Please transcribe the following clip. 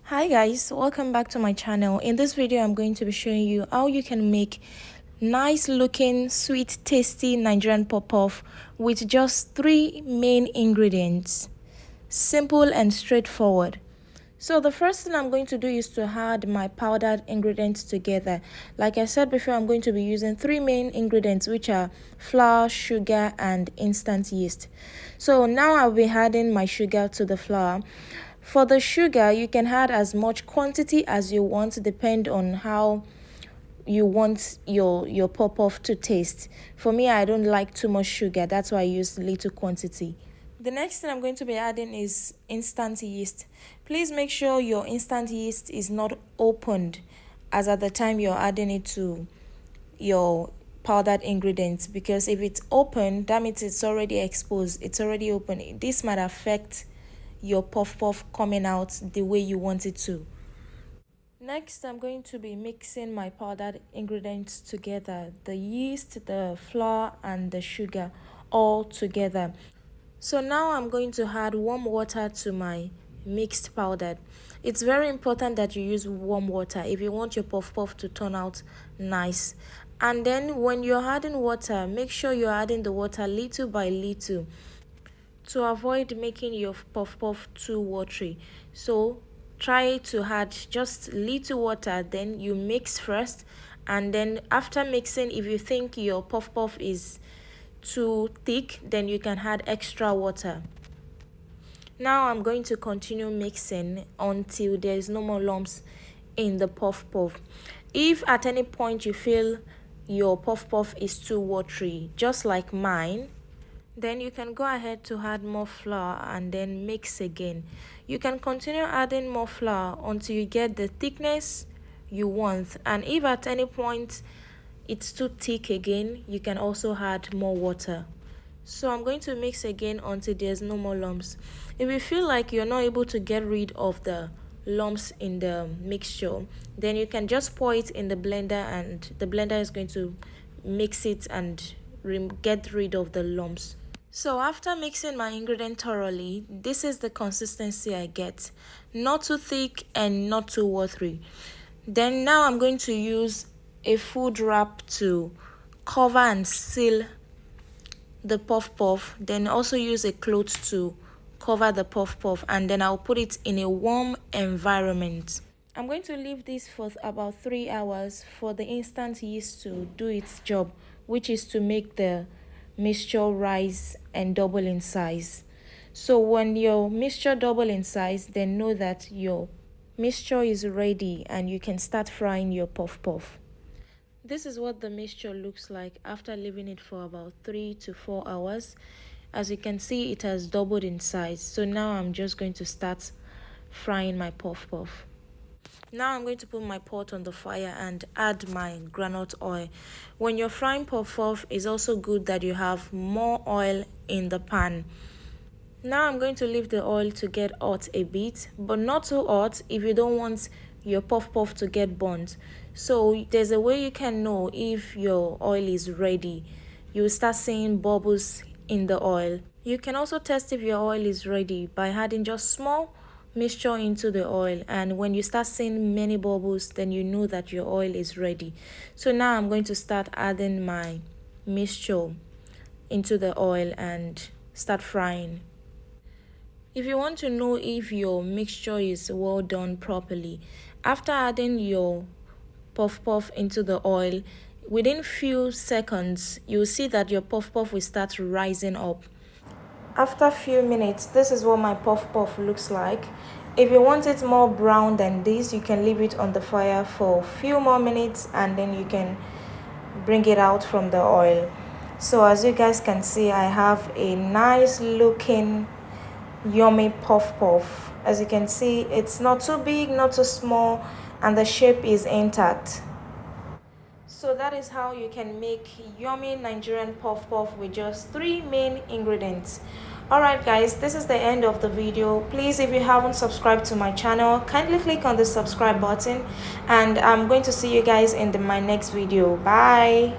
Hi guys, welcome back to my channel. In this video I'm going to be showing you how you can make nice looking sweet tasty Nigerian pop-off with just 3 main ingredients. Simple and straightforward. So the first thing I'm going to do is to add my powdered ingredients together. Like I said before, I'm going to be using 3 main ingredients, which are flour, sugar and instant yeast. So now I'll be adding my sugar to the flour. For the sugar, you can add as much quantity as you want, depend on how you want your pop-off to taste. For me, I don't like too much sugar, that's why I use little quantity. The next thing I'm going to be adding is instant yeast. Please make sure your instant yeast is not opened as at the time you're adding it to your powdered ingredients, because if it's open, that means it's already exposed, it's already open. This might affect your puff coming out the way you want it to. Next, I'm going to be mixing my powdered ingredients together, the yeast, the flour and the sugar all together. So now I'm going to add warm water to my mixed powder. It's very important that you use warm water if you want your puff to turn out nice. And then when you're adding water, make sure you're adding the water little by little to avoid making your puff too watery. So try to add just little water, then you mix first, and then after mixing, if you think your puff is too thick, then you can add extra water. Now I'm going to continue mixing until there is no more lumps in the puff. If at any point you feel your puff is too watery, just like mine, then you can go ahead to add more flour and then mix again. You can continue adding more flour until you get the thickness you want, and if at any point it's too thick again, you can also add more water. So I'm going to mix again until there's no more lumps. If you feel like you're not able to get rid of the lumps in the mixture, then you can just pour it in the blender, and the blender is going to mix it and get rid of the lumps. So after mixing my ingredient thoroughly, this is the consistency I get. Not too thick and not too watery. Then now I'm going to use a food wrap to cover and seal the puff, then also use a cloth to cover the puff, and then I'll put it in a warm environment. I'm going to leave this for about 3 hours for the instant yeast to do its job, which is to make the mixture rise and double in size. So when your mixture double in size, then know that your mixture is ready and you can start frying your puff. This is what the mixture looks like after leaving it for about 3 to 4 hours. As you can see, it has doubled in size. So now I'm just going to start frying my puff. Now I'm going to put my pot on the fire and add my groundnut oil. When you're frying puff, it's also good that you have more oil in the pan. Now I'm going to leave the oil to get hot a bit, but not too hot if you don't want your puff to get burnt. So there's a way you can know if your oil is ready. You will start seeing bubbles in the oil. You can also test if your oil is ready by adding just small mixture into the oil, and when you start seeing many bubbles, then you know that your oil is ready. So now I'm going to start adding my mixture into the oil and start frying. If you want to know if your mixture is well done properly, after adding your puff into the oil, within few seconds you'll see that your puff will start rising up. After a few minutes, this is what my puff looks like. If you want it more brown than this, you can leave it on the fire for a few more minutes and then you can bring it out from the oil. So as you guys can see, I have a nice looking yummy puff. As you can see, it's not too big, not too small, and the shape is intact. So that is how you can make yummy Nigerian puff with just 3 main ingredients. Alright guys, this is the end of the video. Please, if you haven't subscribed to my channel, kindly click on the subscribe button, and I'm going to see you guys in my next video. Bye.